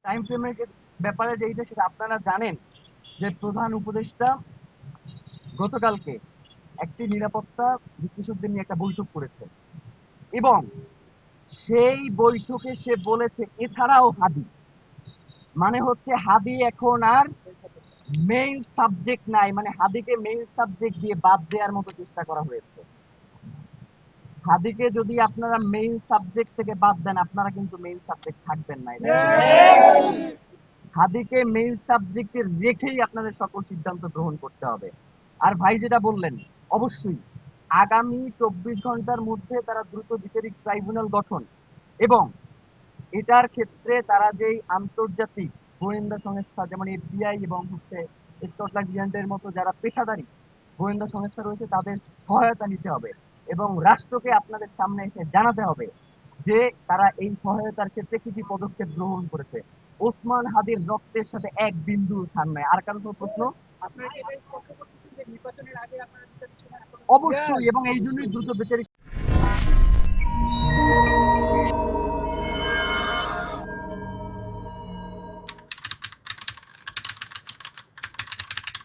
Time ফ্রেমের ব্যাপারে যেটা সেটা আপনারা জানেন যে প্রধান উপদেষ্টা গতকালকে একটি নিরাপত্তা বিশ্লেষকদের নিয়ে একটা বৈঠক করেছে এবং সেই বৈঠকে সে বলেছে এছাড়াও হাদি মানে হচ্ছে হাদি এখন আর মেইন সাবজেক্ট নাই, মানে হাদিকে মেইন সাবজেক্ট দিয়ে বাদ দেওয়ার মতো চেষ্টা করা হয়েছে। হাদিকে যদি আপনারা মেইন সাবজেক্ট থেকে বাদ দেন আপনারা কিন্তু মেইন সাবজেক্ট থাকবেন না। হাদিকে মেইন সাবজেক্টে রেখেই আপনাদের সকল সিদ্ধান্ত গ্রহণ করতে হবে। আর ভাই যেটা বললেন, অবশ্যই আগামী 24 ঘন্টার মধ্যে তারা দ্রুত বিচারিক ট্রাইব্যুনাল গঠন এবং এটার ক্ষেত্রে তারা যেই আন্তর্জাতিক গোয়েন্দা সংস্থা যেমন এফবিআই এবং হচ্ছে স্কটল্যান্ড ইয়ার্ডের মতো যারা পেশাদারী গোয়েন্দা সংস্থা রয়েছে তাদের সহায়তা নিতে হবে এবং রাষ্ট্রকে আপনাদের সামনে এসে জানাতে হবে যে তারা এই সহায়তার ক্ষেত্রে কি কি পদক্ষেপ গ্রহণ করেছে। ওসমান হাদির রক্তের সাথে এক বিন্দু স্থান নাই। আর কারণ প্রশ্ন? অবশ্যই, এবং এই জন্যই দ্রুত বিচারিক